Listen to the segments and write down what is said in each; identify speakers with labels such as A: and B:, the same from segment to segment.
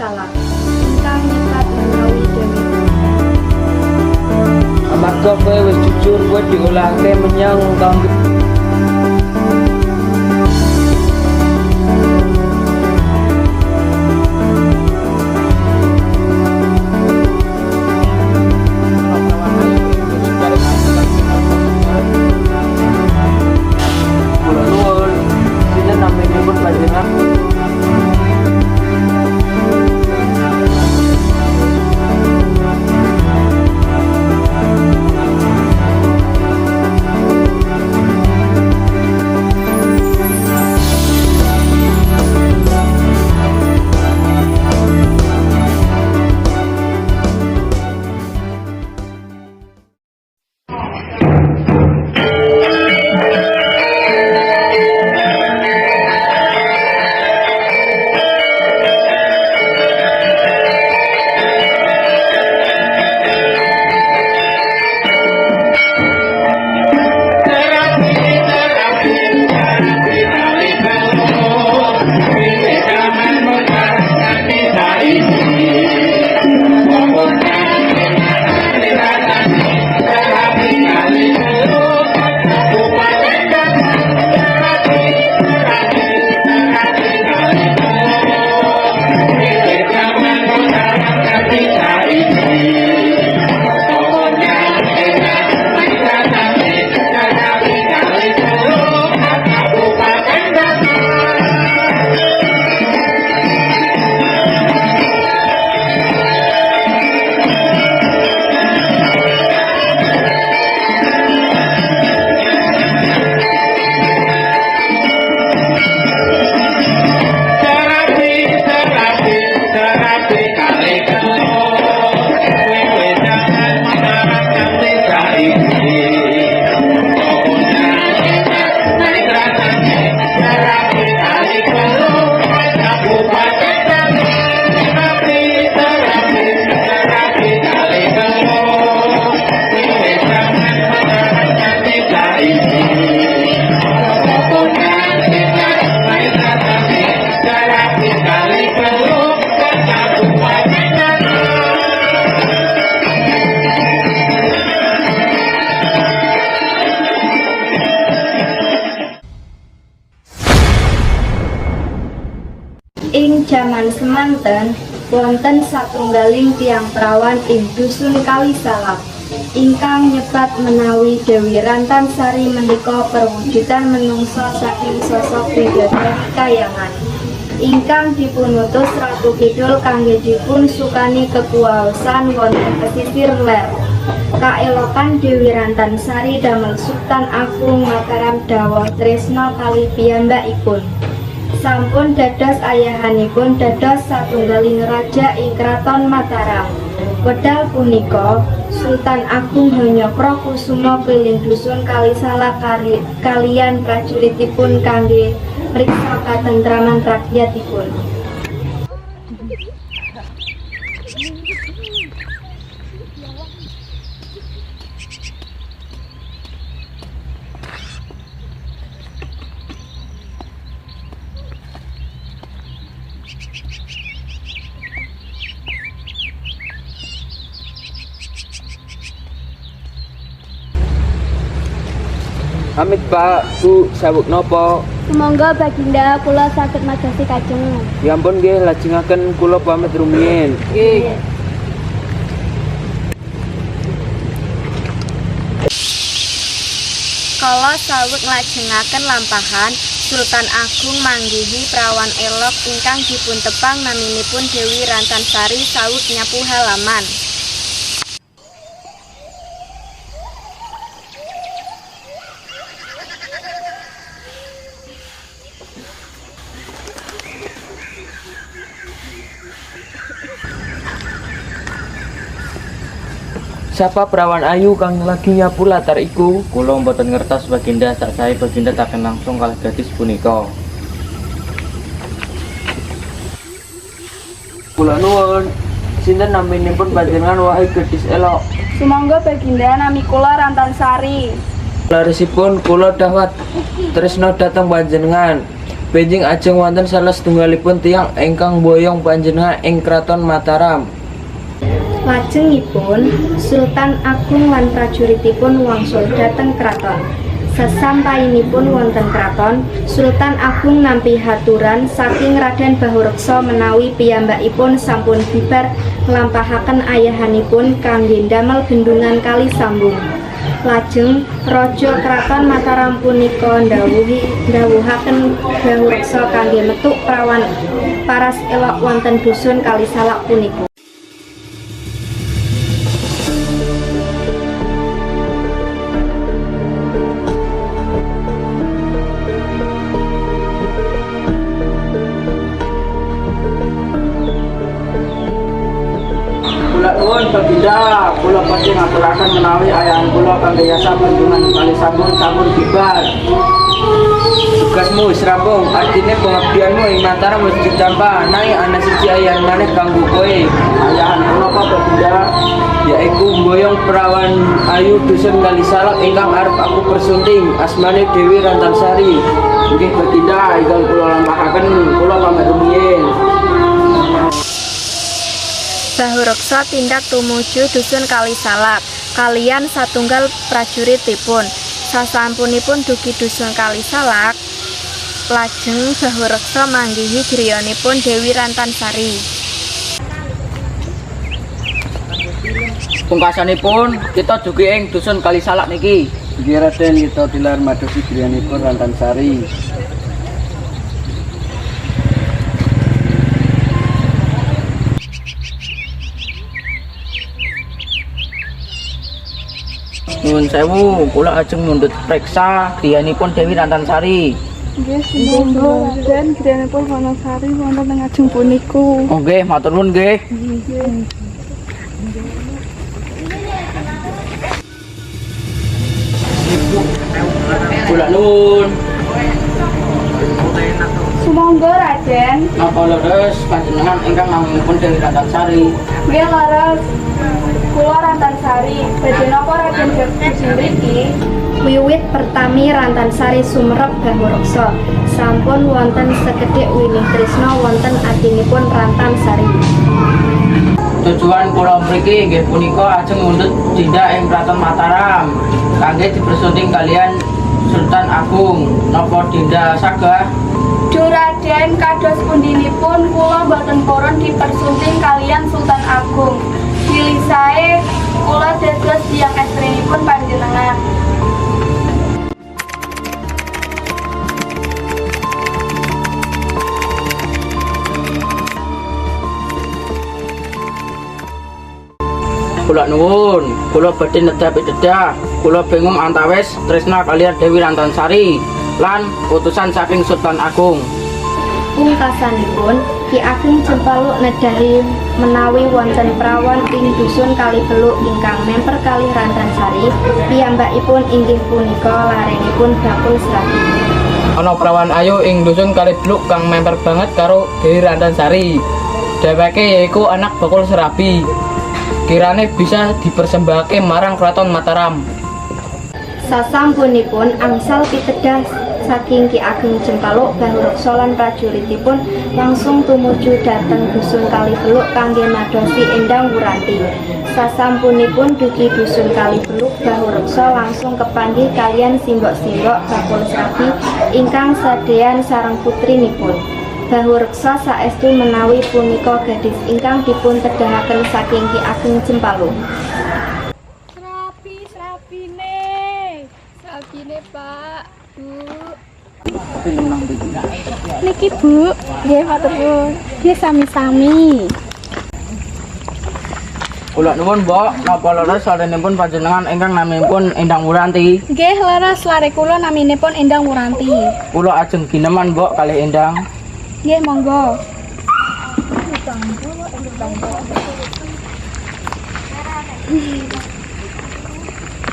A: Kalisalak ingkang nyebat menawi Dewi.
B: Amarga kowe wis jujur, kowe diolahke menyang kanggo kula nuwun. Sinten naminipun panjenengan?
A: Ing jaman semanten wonten satunggaling tiang prawan ing dusun Kalisalak ingkang nyebat menawi Dewi Rantansari menika perwujudan menungsa saking sosok bidadari kayangan ingkang dipunutus Ratu Kidul kangge dipun sukani kekuwaosan wonten pesisir ler. Kaelokan Dewi Rantansari damel Sultan Agung Mataram dawuh tresna kalih piyambakipun. Sampun dados ayahanipun dados satunggaling raja ing Kraton Mataram. Wedal punika Sultan Agung Hanyakrokusuma keliling dusun Kalisalak kaliyan prajuritipun kangge mriksa katentraman rakyatipun.
B: Amit Pak, Bu, sawuk nopo?
C: Sumangga Baginda kula saged majasi kajeng.
B: Ya ampun nggih, lajengaken kula pamit rumiyin. Nggih.
A: Kala saweg nglajengaken lampahan, Sultan Agung manggihi prawan elok ingkang dipuntepang naminipun Dewi Rantansari saweg nyapu halaman.
B: Sapa perawan ayu kang lagi nyapu latar iku?
D: Kula mboten ngertos Baginda, sak sae Baginda taken langsung kalih gadis punika.
B: Kula nuwun. Sinten naminipun panjenengan wahai gadis elok?
C: Sumangga Baginda nami kula Rantansari.
B: Larisipun kula dawat tresna dhateng panjenengan. Benjing ajeng wonten salah setunggalipun tiyang ingkang boyong panjenengan ing Kraton Mataram.
A: Lajengipun Sultan Agung lan prajuritipun wangsul dhateng kraton. Sesampainipun wonten kraton, Sultan Agung nampi haturan saking Raden Bahureksa menawi piyambakipun sampun bibar nglampahaken ayahanipun kangge ndamel bendungan Kali Sambung. Lajeng Raja Kraton Mataram punika ndhawuhaken Bahureksa kangge metuk prawan paras elok wonten dusun Kalisalak punika.
B: Kula nuwun Baginda, kula badhe ngaturaken menawi ayahan kula kangge yasa bendungan Kali Sambung sampun bibar. Tugasmu wis rampung, artine pengabdianmu ing Mataram wis ditampa, nanging ana siji ayahan maneh kanggo kowe. Ayahan punapa Baginda? Yaiku mboyong perawan ayu dusun Kalisalak ingkang arep aku persunting, asmane Dewi Rantansari. Nggih Baginda, ingkang kula lampahaken, kula pamit rumiyin.
A: Bahureksa tindak tumuju dusun Kalisalak kaliyan satunggal prajuritipun. Sasampunipun dugi dusun Kalisalak, lajeng Bahureksa manggihi griyanipun Dewi Rantansari.
D: Pungkasanipun kita dugi ing dusun Kalisalak niki.
B: Nggih Raden, kita tilar madosi griyanipun Rantansari.
D: Nuwun sewu, kula ajeng mundhut preksa griyanipun Dewi Rantansari.
C: Nggih, monggo Raden, griyanipun Wonosari wonten ing ajeng puniku.
D: Oh nggih, matur nuwun nggih. Kula nuwun.
C: Sumangga Raden.
D: Napa leres panjenengan ingkang naminipun Dewi Rantansari?
C: Nggih leres. Kula Rantansari, badhe napa Raden Bahureksa mriki?
A: Wiwit pertami Rantansari sumerep Bahureksa, sampun wonten sekedhik winih tresna wonten atinipun Rantansari.
D: Tujuan kula mriki inggih punika ajeng mundhut Dinda ing Kraton Mataram kangge dipersunting kalian Sultan Agung. Napa Dinda sagah?
C: Duh Raden, kados pundinipun kula boten purun dipersunting kalian Sultan Agung. Pilih sae kula dados tiyang estrinipun panjenengan.
D: Kula nuwun, kula badhe nedha-nedha, kula bingung antawis tresna kaliyan Dewi Rantansari lan utusan saking Sultan Agung.
A: Pungkasanipun Ki Ageng Cempaluk nedahi menawi wonten prawan ing dusun Kalibeluk ingkang memper kalih Rantansari, piyambakipun inggih punika larenipun Bakul Serabi.
D: Ana prawan ayu ing dusun Kalibeluk kang memper banget karo Dewi Rantansari. Dheweke yaiku anak Bakul Serabi. Kirane bisa dipersembahake marang Kraton Mataram.
A: Sasampunipun angsal pitedah saking Ki Ageng Cempaluk, Bahureksa lan prajuritipun langsung tumuju dhateng dusun Kalibeluk kangge madosi Endang Wuranti. Sasampunipun dugi dusun Kalibeluk, Bahureksa langsung kepanggih kaliyan simbok-simbok Bakul Serabi ingkang sedean sareng putrinipun. Bahureksa saestu menawi punika gadis ingkang dipun tedahaken saking Ki Ageng Cempaluk.
C: Serapine Pak, Bu. Niki Bu, nggih matur nuwun. Nggih sami-sami.
D: Kula nuwun, Mbok, napa leres sarenipun panjenengan ingkang naminipun Endang Wuranti?
C: Nggih leres, lare kula naminipun Endang Wuranti.
D: Kula ajeng gineman, Mbok, kalih Endang.
C: Nggih monggo.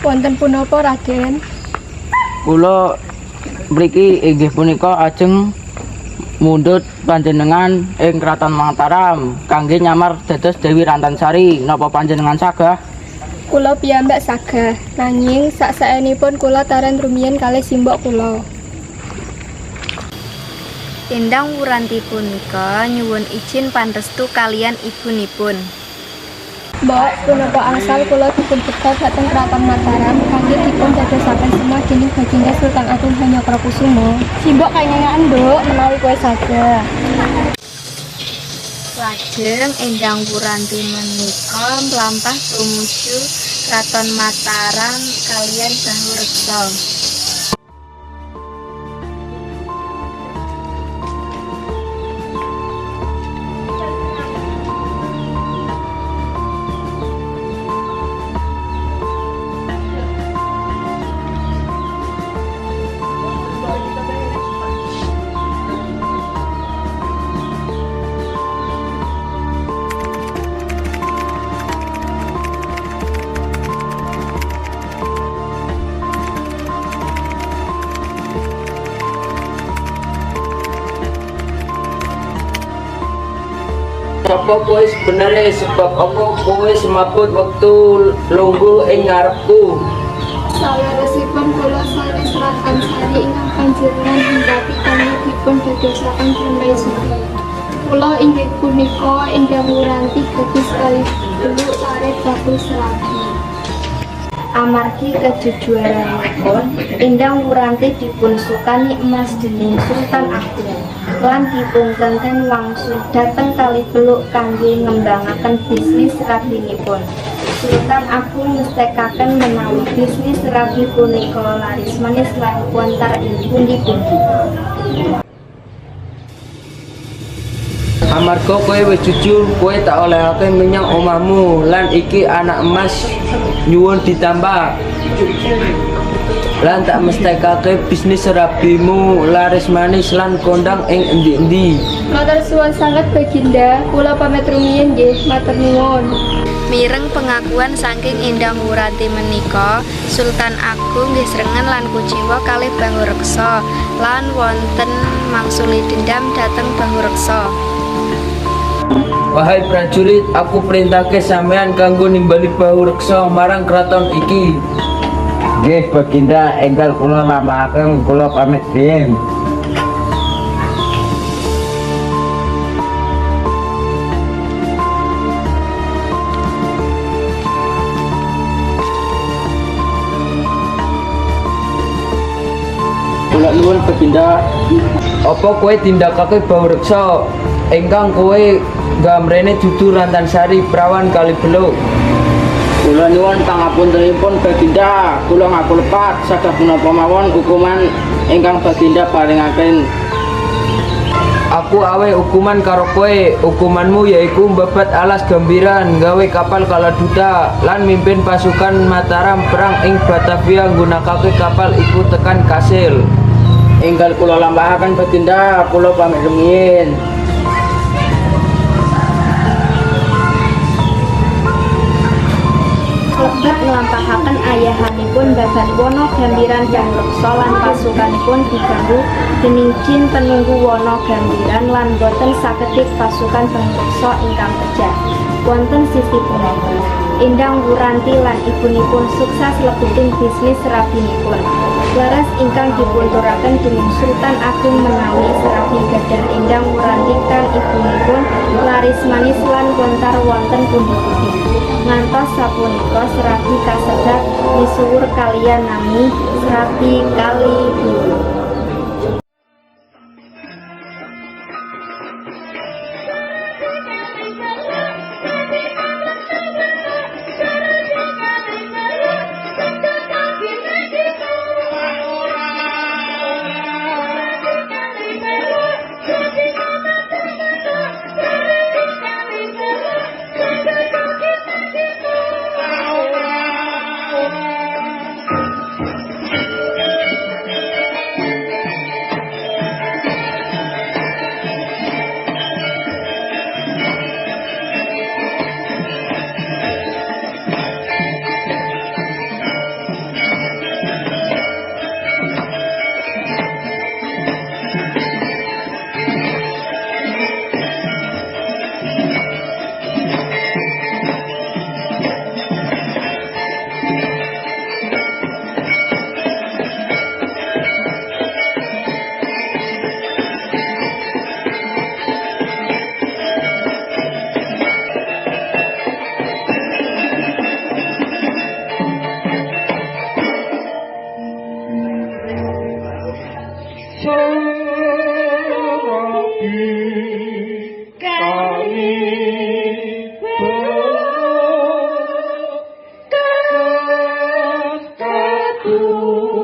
C: Wonten punapa Raden?
D: Kula mriki inggih punika ajeng mundhut panjenengan ing Kraton Mataram kangge nyamar dados Dewi Rantansari. Napa panjenengan sagah?
C: Kula piyambak sagah, nanging sasaenipun kula taren rumiyin kalih simbok kula.
A: Endang Wuranti punika nyuwun izin panrestu kalian ibunipun.
C: Mbok, punapa angsal kula dipun bekal dhateng Kraton Mataram kangge dipun dadosaken semua dening Baginda Sultan Agung Hanyakrokusumo. Simbok kaingenan, Nduk, menawi kowe saja.
A: Lajeng Endang Wuranti menika mlampah tumuju Kraton Mataram kalian Bahu Reksa.
B: Apa kowe sebenarnya sebab apa kowe semaput waktu lungguh ing ngarepku?
C: Salahipun kula sanes Ratansari ingkang panjenengan hindati kami dipun dadosaken permaisuri. Kula inggih punika Endang Wuranti gadis kalih arep bakul serabi.
A: Amargi kejujuranipun, Endang Wuranti dipun sukani emas dening Sultan Agung lan dipungkenten wangsul dhateng Kalipeluk kangge ngembangaken bisnis serabinipun. Sultan Agung mestekaken menawi bisnis serabi punika laris manis lan kuantar ing pundi-pundi.
B: Amarga kowe wis jujur, kowe tak olehake menyang omahmu lan iki anak emas nyuwun ditambah. Lan tak mestekake bisnis serabimu laris manis lan kondang ing endi-endi.
C: Matur suwun sanget Baginda, kula pamit rumiyin nggih, matur nuwun.
A: Mireng pengakuan saking Endang Wuranti menika, Sultan Agung nggih srengen lan kuciwa kalih Bahu Reksa lan wonten mangsuli dendam dhateng Bahu Reksa.
B: Wahai prajurit, aku perintahke sampean kanggo nimbali Bahu Reksa marang kraton iki.
E: Nggih Baginda, enggal kula lampahaken kula pamit riyin.
B: Kula nuwun Baginda. Apa kowe tindakake Bahu Reksa ingkang kowe gamrene dudu Rantansari prawan Kalibeluk?
E: Kula nyuwun pangapuntenipun Baginda, kula ngaku lepat saged menapa mawon hukuman ingkang Baginda paringaken.
B: Aku awe hukuman karo kowe. Hukumanmu yaiku mbabat alas gambiran, gawe kapal Kaladuta lan mimpin pasukan Mataram perang ing Batavia nggunakake kapal iku tekan kasil.
E: Enggal kula lampahaken Baginda, kula pamit rumiyin.
A: Lebet nglampahaken ayahanipun babat wana gambiran Bahu Reksa lan pasukanipun diganggu dening jin penunggu wana gambiran lan boten sakedhik pasukan Bahu Reksa ingkang pejah. Wonten sisi punika, Endang Wuranti lan ibunipun sukses lebeting bisnis serabinipun. Laras ingkang dipunturaken dening Sultan Agung menawi serabi gadhah Endang Wuranti kang ibunipun laris manis lan kontar wonten pundi-pundi. Ngantos sapunika serabi kasebat misuwur kaliyan nami Serabi Kalibeluk.
B: Aduh.